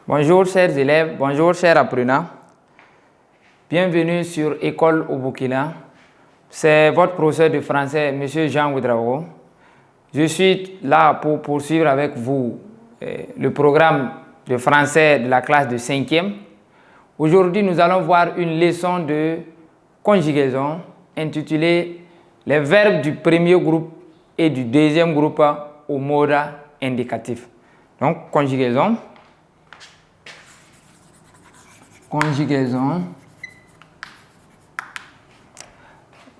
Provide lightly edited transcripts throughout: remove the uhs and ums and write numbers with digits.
Bonjour chers élèves, bonjour chers apprenants. Bienvenue sur École au Burkina. C'est votre professeur de français, M. Jean Ouedraogo. Je suis là pour poursuivre avec vous le programme de français de la classe de 5e. Aujourd'hui, nous allons voir une leçon de conjugaison intitulée « Les verbes du premier groupe et du deuxième groupe au mode indicatif ». Donc, conjugaison. Conjugaison.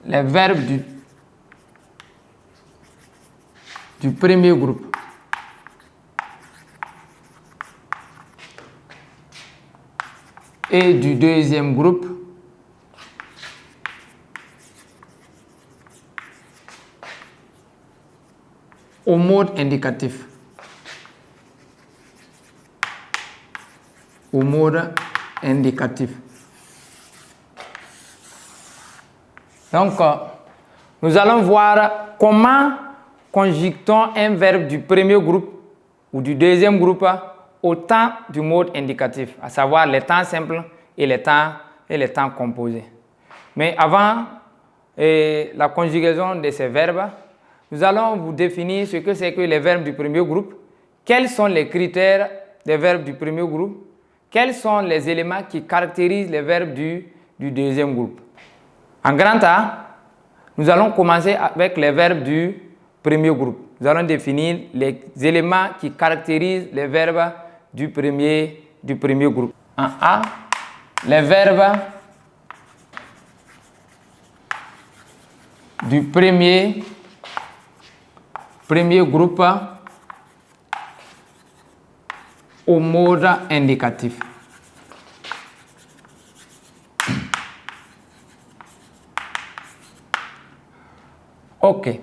Les verbes du premier groupe et du deuxième groupe au mode indicatif. Au mode indicatif. Donc, nous allons voir comment conjugue-t-on un verbe du premier groupe ou du deuxième groupe au temps du mode indicatif, à savoir les temps simples et les temps composés. Mais avant la conjugaison de ces verbes, nous allons vous définir ce que c'est que les verbes du premier groupe, quels sont les critères des verbes du premier groupe, quels sont les éléments qui caractérisent les verbes du deuxième groupe. En grand A, nous allons commencer avec les verbes du premier groupe. Nous allons définir les éléments qui caractérisent les verbes du premier groupe. En A, les verbes du premier groupe au mode indicatif. Ok.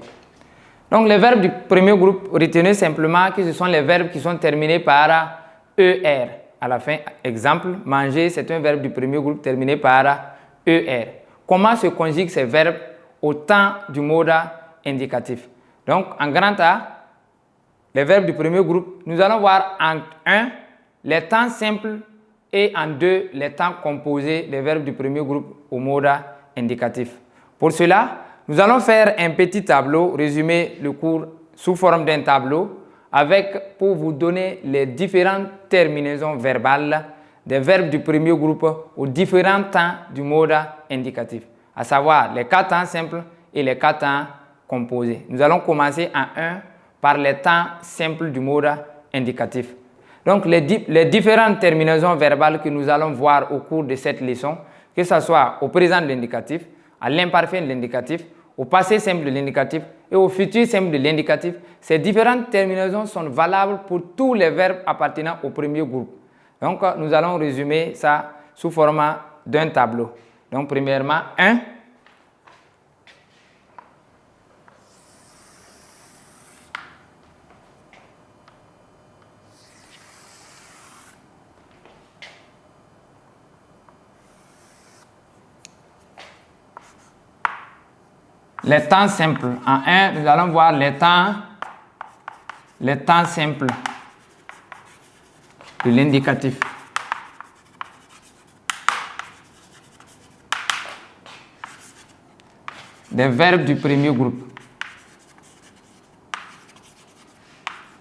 Donc, les verbes du premier groupe, retenez simplement que ce sont les verbes qui sont terminés par ER. À la fin, exemple, manger, c'est un verbe du premier groupe terminé par ER. Comment se conjuguent ces verbes au temps du mode indicatif? Donc, en grand A, les verbes du premier groupe, nous allons voir en 1 les temps simples et en 2 les temps composés des verbes du premier groupe au mode indicatif. Pour cela, nous allons faire un petit tableau, résumer le cours sous forme d'un tableau pour vous donner les différentes terminaisons verbales des verbes du premier groupe aux différents temps du mode indicatif, à savoir les 4 temps simples et les 4 temps composés. Nous allons commencer en 1 par les temps simples du mode indicatif. Donc, les différentes terminaisons verbales que nous allons voir au cours de cette leçon, que ce soit au présent de l'indicatif, à l'imparfait de l'indicatif, au passé simple de l'indicatif et au futur simple de l'indicatif, ces différentes terminaisons sont valables pour tous les verbes appartenant au premier groupe. Donc, nous allons résumer ça sous format d'un tableau. Donc, premièrement, 1. Les temps simples. En 1, nous allons voir les temps simples de l'indicatif. Des verbes du premier groupe.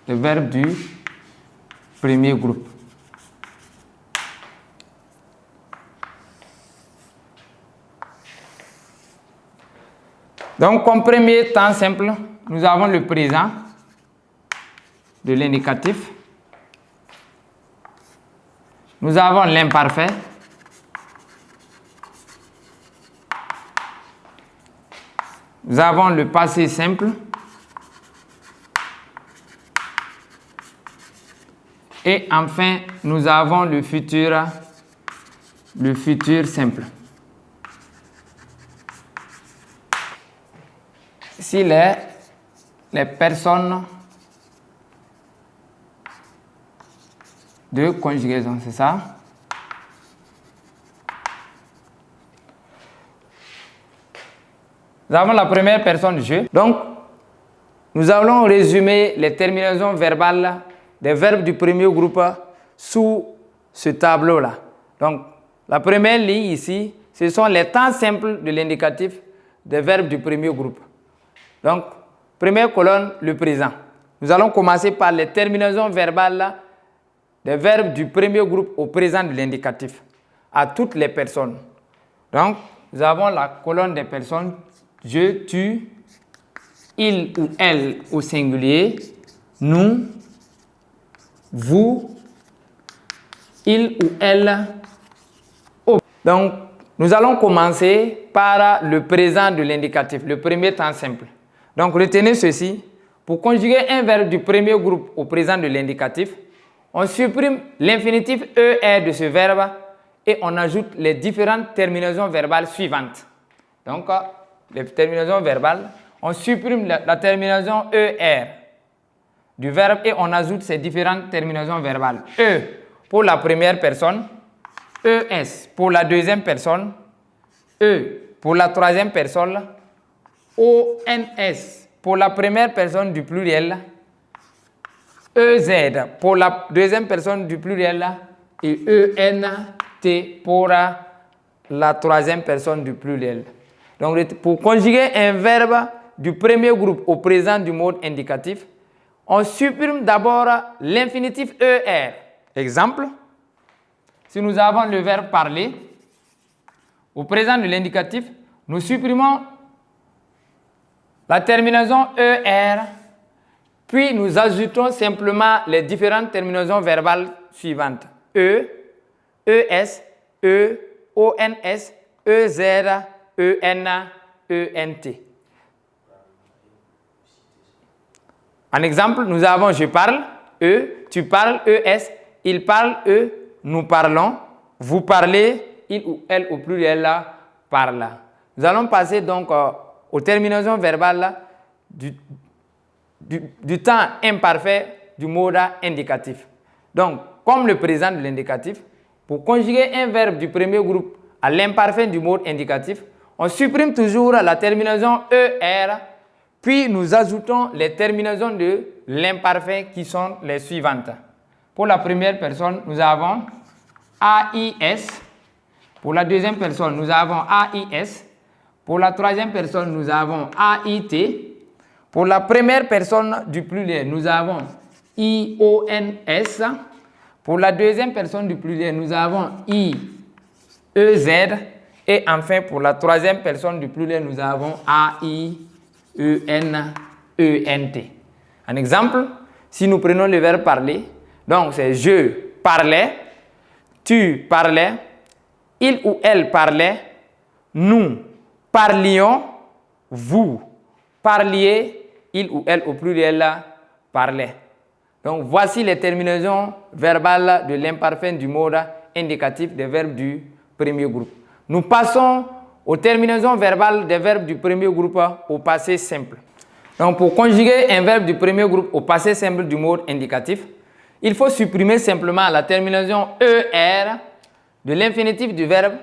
Les verbes du premier groupe. Donc, comme premier temps simple, nous avons le présent de l'indicatif. Nous avons l'imparfait. Nous avons le passé simple. Et enfin, nous avons le futur simple. Si les personnes de conjugaison, c'est ça? Nous avons la première personne du jeu. Donc, nous allons résumer les terminaisons verbales des verbes du premier groupe sous ce tableau-là. Donc, la première ligne ici, ce sont les temps simples de l'indicatif des verbes du premier groupe. Donc, première colonne, le présent. Nous allons commencer par les terminaisons verbales des verbes du premier groupe au présent de l'indicatif, à toutes les personnes. Donc, nous avons la colonne des personnes, je, tu, il ou elle au singulier, nous, vous, il ou elle au. Donc, nous allons commencer par le présent de l'indicatif, le premier temps simple. Donc, retenez ceci. Pour conjuguer un verbe du premier groupe au présent de l'indicatif, on supprime l'infinitif ER de ce verbe et on ajoute les différentes terminaisons verbales suivantes. Donc, les terminaisons verbales, on supprime la terminaison ER du verbe et on ajoute ces différentes terminaisons verbales. E pour la première personne, ES pour la deuxième personne, E pour la troisième personne, ONS pour la première personne du pluriel, EZ pour la deuxième personne du pluriel et ENT pour la troisième personne du pluriel. Donc, pour conjuguer un verbe du premier groupe au présent du mode indicatif, on supprime d'abord l'infinitif ER. Exemple, si nous avons le verbe parler, au présent de l'indicatif, nous supprimons la terminaison ER, puis nous ajoutons simplement les différentes terminaisons verbales suivantes. E, ES, E, ONS, EZ, EN, ENT. En exemple, nous avons je parle, E, tu parles, ES, il parle, E, nous parlons, vous parlez, il ou elle au pluriel parle. Nous allons passer donc aux terminaisons verbales du temps imparfait du mode indicatif. Donc, comme le présent de l'indicatif, pour conjuguer un verbe du premier groupe à l'imparfait du mode indicatif, on supprime toujours la terminaison ER, puis nous ajoutons les terminaisons de l'imparfait qui sont les suivantes. Pour la première personne, nous avons AIS. Pour la deuxième personne, nous avons AIS. Pour la troisième personne, nous avons AIT. Pour la première personne du pluriel, nous avons IONS. Pour la deuxième personne du pluriel, nous avons IEZ. Et enfin, pour la troisième personne du pluriel, nous avons AIENENT. Un exemple, si nous prenons le verbe parler, donc c'est je parlais, tu parlais, il ou elle parlait, nous parlions, vous parliez, il ou elle au pluriel parlait. Donc voici les terminaisons verbales de l'imparfait du mode indicatif des verbes du premier groupe. Nous passons aux terminaisons verbales des verbes du premier groupe au passé simple. Donc pour conjuguer un verbe du premier groupe au passé simple du mode indicatif, il faut supprimer simplement la terminaison ER de l'infinitif du verbe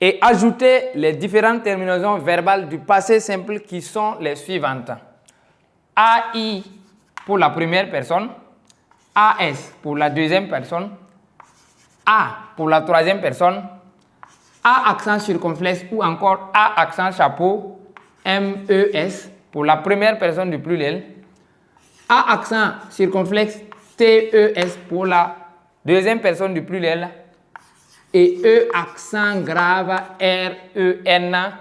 et ajouter les différentes terminaisons verbales du passé simple qui sont les suivantes. AI pour la première personne, AS pour la deuxième personne, A pour la troisième personne, A accent circonflexe ou encore A accent chapeau, MES pour la première personne du pluriel, A accent circonflexe, TES pour la deuxième personne du pluriel et E accent grave, RENT.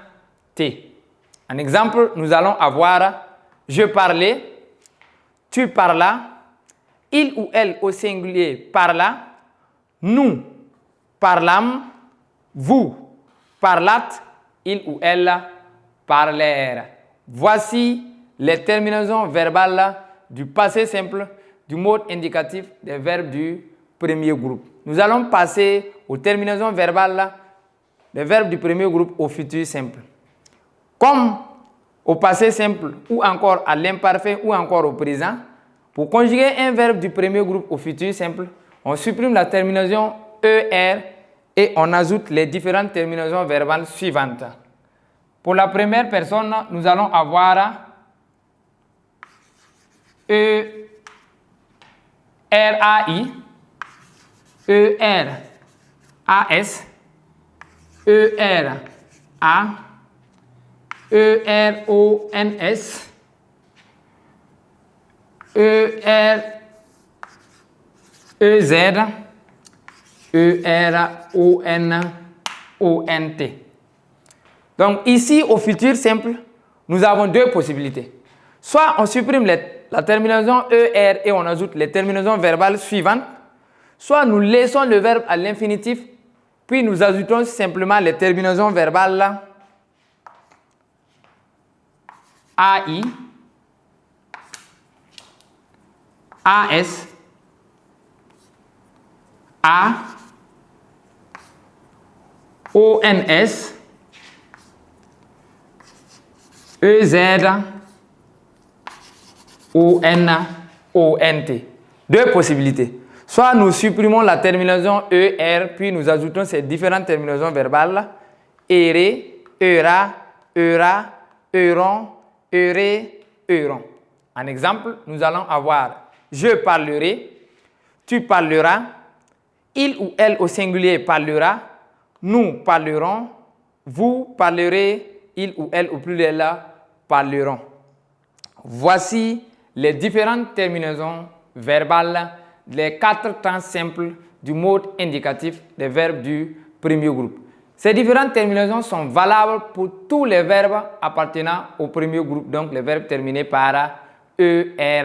Un exemple, nous allons avoir je parlais, tu parlas, il ou elle au singulier parla, nous parlâmes, vous parlâtes, il ou elle parlèrent. Voici les terminaisons verbales du passé simple du mode indicatif des verbes du premier groupe. Nous allons passer aux terminaisons verbales des verbes du premier groupe au futur simple. Comme au passé simple ou encore à l'imparfait ou encore au présent, pour conjuguer un verbe du premier groupe au futur simple, on supprime la terminaison ER et on ajoute les différentes terminaisons verbales suivantes. Pour la première personne, nous allons avoir ERAI, E-R-A-S, E-R-A, E-R-O-N-S, E-R-E-Z, E-R-O-N-O-N-T. Donc ici, au futur simple, nous avons deux possibilités. Soit on supprime la terminaison ER et on ajoute les terminaisons verbales suivantes, soit nous laissons le verbe à l'infinitif, puis nous ajoutons simplement les terminaisons verbales là, AI, AS, A, ONS, EZ, ON, ONT. Deux possibilités. Soit nous supprimons la terminaison ER, puis nous ajoutons ces différentes terminaisons verbales, eré, eura, eura, euron, euré, euron. En exemple, nous allons avoir je parlerai, tu parleras, il ou elle au singulier parlera, nous parlerons, vous parlerez, il ou elle au pluriel parleront. Voici les différentes terminaisons verbales, les 4 temps simples du mode indicatif des verbes du premier groupe. Ces différentes terminaisons sont valables pour tous les verbes appartenant au premier groupe, donc les verbes terminés par ER.